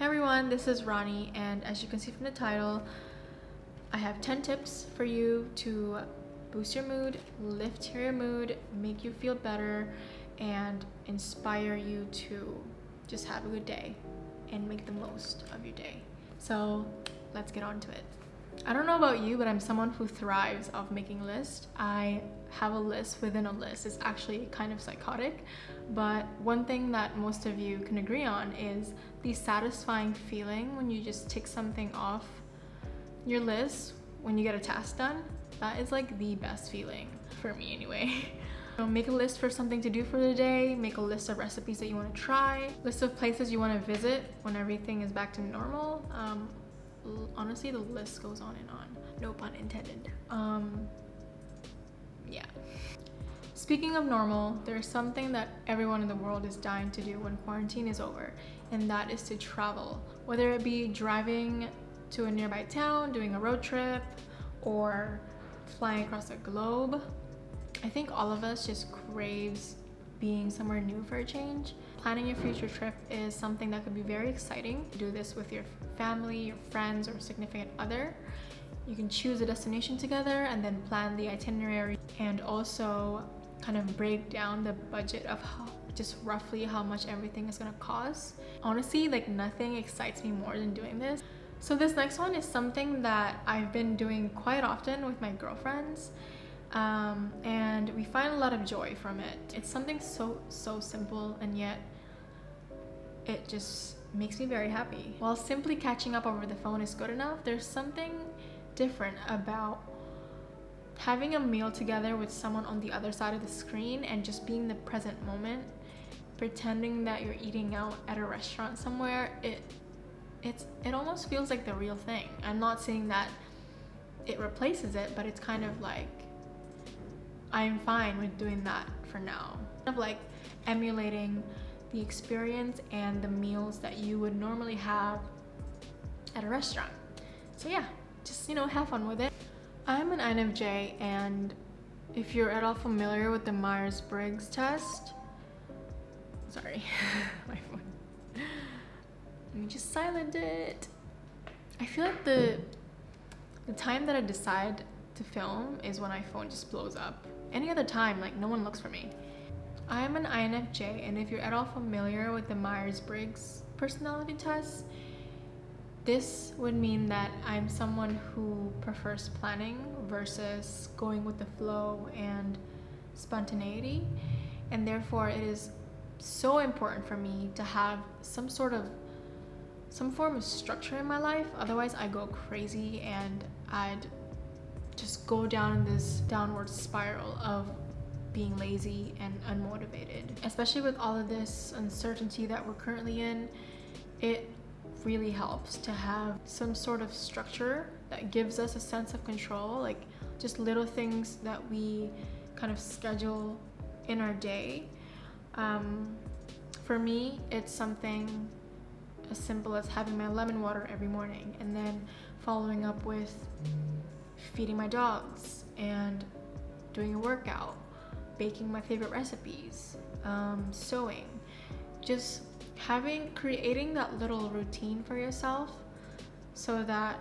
Hey everyone, this is Ranee, and as you can see from the title, I have 10 tips for you to boost your mood, lift your mood, make you feel better, and inspire you to just have a good day and make the most of your day. So let's get on to it. I don't know about you, but I'm someone who thrives off making lists. I have a list within a list. It's actually kind of psychotic, but one thing that most of you can agree on is the satisfying feeling when you just tick something off your list when you get a task done. That is like the best feeling for me anyway. Make a list for something to do for the day, make a list of recipes that you want to try, list of places you want to visit when everything is back to normal. Honestly, the list goes on and on. No pun intended. Yeah. Speaking of normal, there's something that everyone in the world is dying to do when quarantine is over, and that is to travel. Whether it be driving to a nearby town, doing a road trip, or flying across the globe. I think all of us just craves being somewhere new for a change. Planning your future trip is something that could be very exciting. Do this with your family, your friends, or significant other. You can choose a destination together and then plan the itinerary, and also kind of break down the budget of just roughly how much everything is gonna cost. Honestly, like nothing excites me more than doing this. So this next one is something that I've been doing quite often with my girlfriends. And we find a lot of joy from it. It's something so simple, and yet it just makes me very happy. While simply catching up over the phone is good enough, there's something different about having a meal together with someone on the other side of the screen and just being the present moment, pretending that you're eating out at a restaurant somewhere. It almost feels like the real thing. I'm not saying that it replaces it, but it's kind of like I'm fine with doing that for now. Kind of like emulating the experience and the meals that you would normally have at a restaurant. So yeah, just have fun with it. I'm an INFJ, and if you're at all familiar with the Myers-Briggs test, sorry, my phone. Let me just silent it. I feel like the time that I decide to film is when my phone just blows up. Any other time, like no one looks for me. I'm an INFJ, and if you're at all familiar with the Myers-Briggs personality test, this would mean that I'm someone who prefers planning versus going with the flow and spontaneity, and therefore it is so important for me to have some form of structure in my life. Otherwise I go crazy and I'd just go down in this downward spiral of being lazy and unmotivated. Especially with all of this uncertainty that we're currently in, it really helps to have some sort of structure that gives us a sense of control, like just little things that we kind of schedule in our day. For me, it's something as simple as having my lemon water every morning and then following up with feeding my dogs and doing a workout, baking my favorite recipes, sewing, just creating that little routine for yourself so that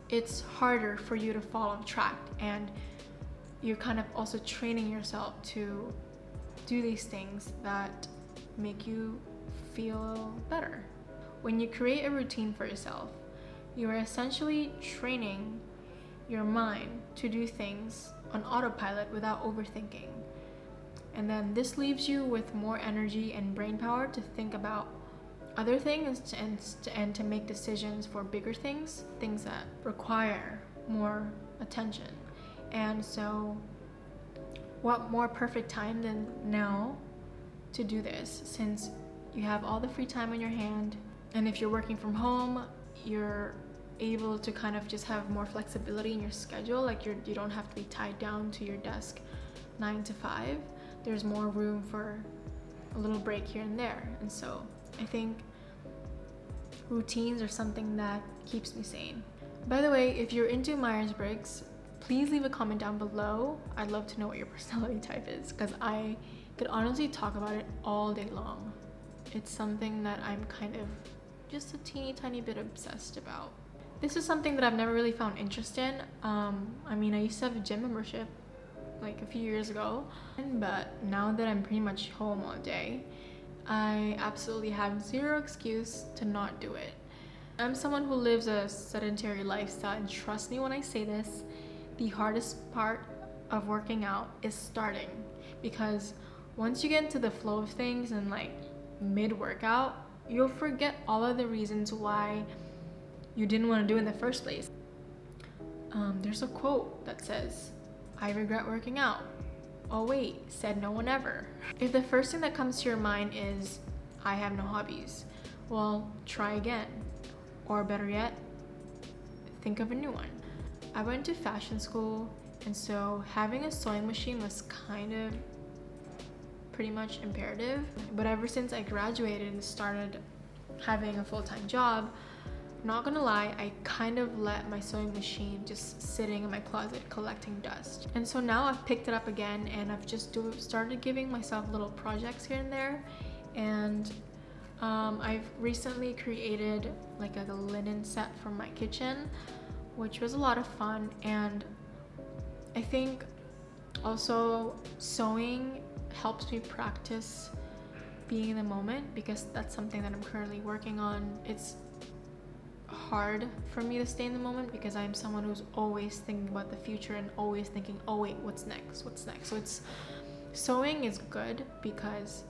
it's harder for you to fall off track, and you're kind of also training yourself to do these things that make you feel better. When you create a routine for yourself, you are essentially training your mind to do things on autopilot without overthinking. And then this leaves you with more energy and brain power to think about other things and to make decisions for bigger things that require more attention. And so what more perfect time than now to do this, since you have all the free time on your hand, and if you're working from home, you're able to kind of just have more flexibility in your schedule. Like you don't have to be tied down to your desk 9 to 5. There's more room for a little break here and there. And so I think routines are something that keeps me sane. By the way, if you're into Myers-Briggs, please leave a comment down below. I'd love to know what your personality type is, because I could honestly talk about it all day long. It's something that I'm kind of just a teeny tiny bit obsessed about. This is something that I've never really found interest in. I mean, I used to have a gym membership like a few years ago, but now that I'm pretty much home all day, I absolutely have zero excuse to not do it. I'm someone who lives a sedentary lifestyle, and trust me when I say this, the hardest part of working out is starting, because once you get into the flow of things and like mid-workout, you'll forget all of the reasons why you didn't want to do it in the first place. There's a quote that says, "I regret working out. Oh wait, said no one ever." If the first thing that comes to your mind is, "I have no hobbies," well, try again. Or better yet, think of a new one. I went to fashion school, and so having a sewing machine was kind of pretty much imperative. But ever since I graduated and started having a full-time job, not gonna lie, I kind of let my sewing machine just sitting in my closet collecting dust. And so now I've picked it up again, and I've just started giving myself little projects here and there. And I've recently created like a linen set for my kitchen, which was a lot of fun. And I think also sewing helps me practice being in the moment, because that's something that I'm currently working on. It's hard for me to stay in the moment because I'm someone who's always thinking about the future and always thinking, oh wait, what's next? So sewing is good because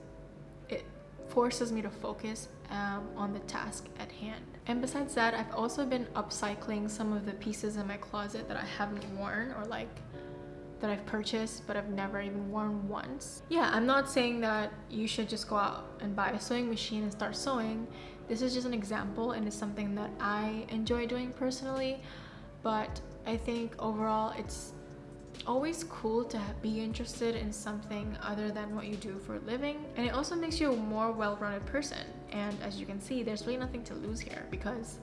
it forces me to focus on the task at hand. And besides that, I've also been upcycling some of the pieces in my closet that I haven't worn, or like that I've purchased but I've never even worn once. Yeah, I'm not saying that you should just go out and buy a sewing machine and start sewing. This is just an example, and it's something that I enjoy doing personally. But I think overall it's always cool to be interested in something other than what you do for a living, and it also makes you a more well-rounded person. And as you can see, there's really nothing to lose here, because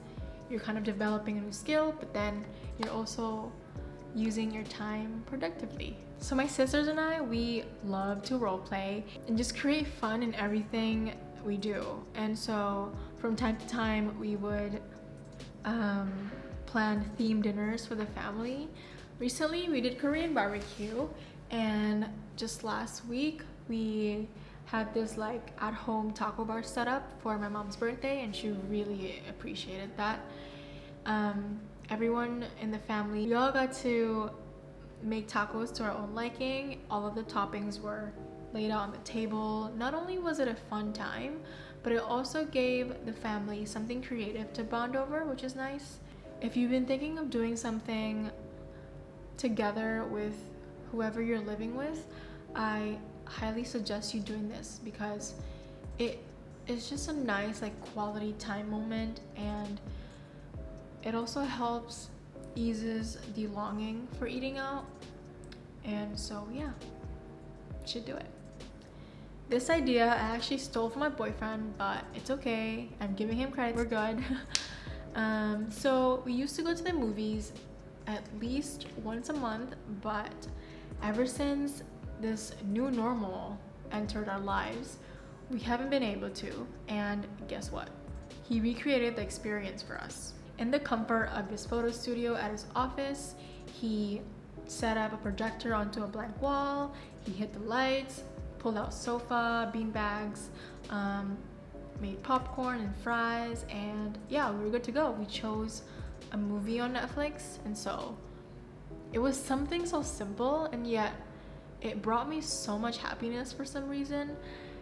you're kind of developing a new skill, but then you're also using your time productively. So my sisters and I, we love to role play and just create fun in everything we do. And so from time to time we would plan theme dinners for the family. Recently we did Korean barbecue, and just last week we had this like at-home taco bar set up for my mom's birthday, and she really appreciated that. Everyone in the family, we all got to make tacos to our own liking. All of the toppings were laid out on the table. Not only was it a fun time, but it also gave the family something creative to bond over, which is nice. If you've been thinking of doing something together with whoever you're living with, I highly suggest you doing this, because it is just a nice like quality time moment, and it also helps eases the longing for eating out. And so yeah, you should do it. This idea I actually stole from my boyfriend, but it's okay, I'm giving him credit, we're good. So we used to go to the movies at least once a month, but ever since this new normal entered our lives, we haven't been able to. And guess what? He recreated the experience for us. In the comfort of his photo studio at his office, he set up a projector onto a blank wall, he hit the lights, pulled out sofa, bean bags, made popcorn and fries, and yeah, we were good to go. We chose a movie on Netflix, and so it was something so simple, and yet it brought me so much happiness for some reason,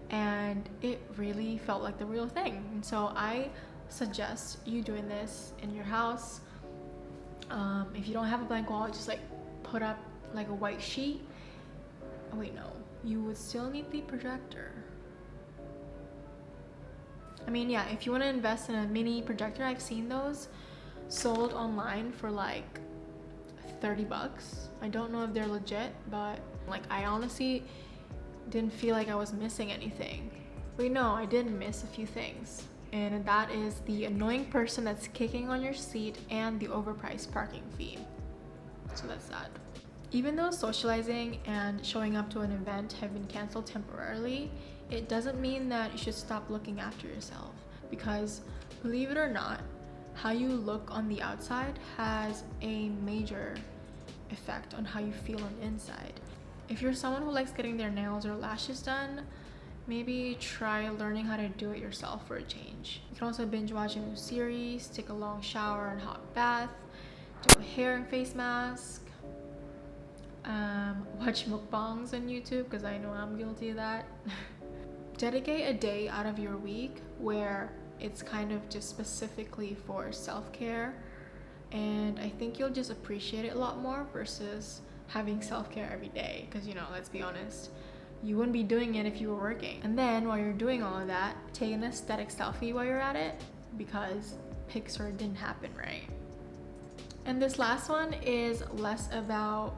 and it really felt like the real thing. And so I suggest you doing this in your house. If you don't have a blank wall, just like put up like a white sheet. Oh wait, no, you would still need the projector. I mean, yeah, if you want to invest in a mini projector, I've seen those sold online for like $30. I don't know if they're legit, but like I honestly didn't feel like I was missing anything. Wait, no, I did miss a few things, and that is the annoying person that's kicking on your seat and the overpriced parking fee. So that's sad. Even though socializing and showing up to an event have been canceled temporarily, it doesn't mean that you should stop looking after yourself. because believe it or not, how you look on the outside has a major effect on how you feel on the inside. If you're someone who likes getting their nails or lashes done, maybe try learning how to do it yourself for a change. You can also binge watch a new series, take a long shower and hot bath, do a hair and face mask, watch mukbangs on YouTube, because I know I'm guilty of that. Dedicate a day out of your week where it's kind of just specifically for self-care, and I think you'll just appreciate it a lot more versus having self-care every day, because let's be honest, you wouldn't be doing it if you were working. And then while you're doing all of that, take an aesthetic selfie while you're at it, because Pixar didn't happen, right? And this last one is less about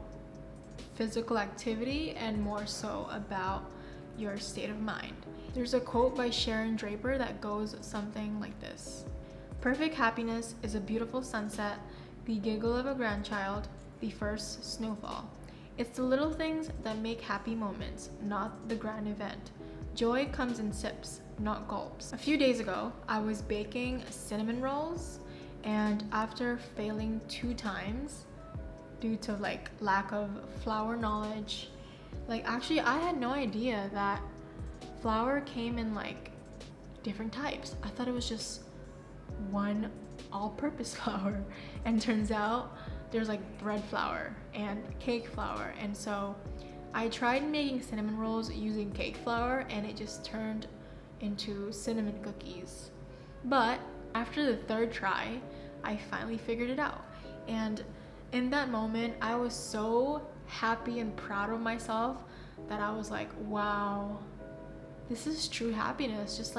physical activity and more so about your state of mind. There's a quote by Sharon Draper that goes something like this: "Perfect happiness is a beautiful sunset, the giggle of a grandchild, the first snowfall. It's the little things that make happy moments, not the grand event. Joy comes in sips, not gulps." A few days ago, I was baking cinnamon rolls, and after failing 2 times due to lack of flour knowledge, actually I had no idea that flour came in different types. I thought it was just one all-purpose flour, and turns out there's bread flour and cake flour. And so I tried making cinnamon rolls using cake flour, and it just turned into cinnamon cookies. But after the 3rd try, I finally figured it out, and in that moment I was so happy and proud of myself that I was like, wow, this is true happiness, just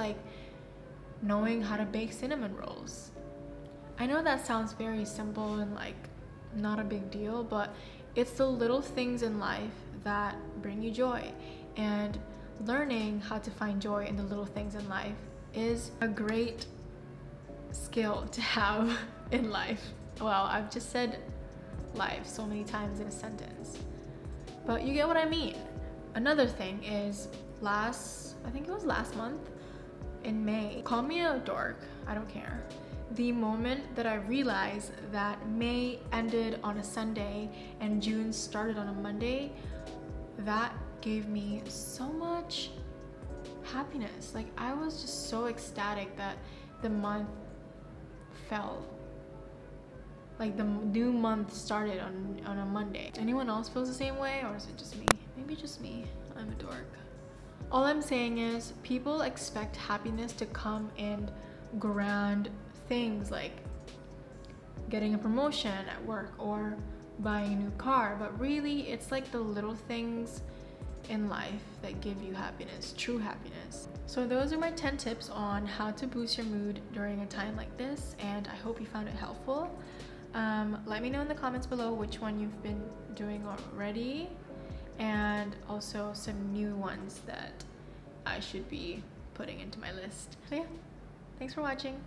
knowing how to bake cinnamon rolls. I know that sounds very simple and not a big deal, but it's the little things in life that bring you joy, and learning how to find joy in the little things in life is a great skill to have in life. Well, I've just said life so many times in a sentence, but you get what I mean. Another thing is, I think it was last month in May, call me a dork, I don't care, the moment that I realized that May ended on a Sunday and June started on a Monday, that gave me so much happiness. I was just so ecstatic that the month fell, the new month started on a Monday. Anyone else feels the same way, or is it just me? Maybe just me. I'm a dork. All I'm saying is, people expect happiness to come in grand things like getting a promotion at work or buying a new car, but really it's the little things in life that give you happiness, true happiness. So those are my 10 tips on how to boost your mood during a time like this, and I hope you found it helpful. Let me know in the comments below which one you've been doing already, and also some new ones that I should be putting into my list. So yeah, thanks for watching.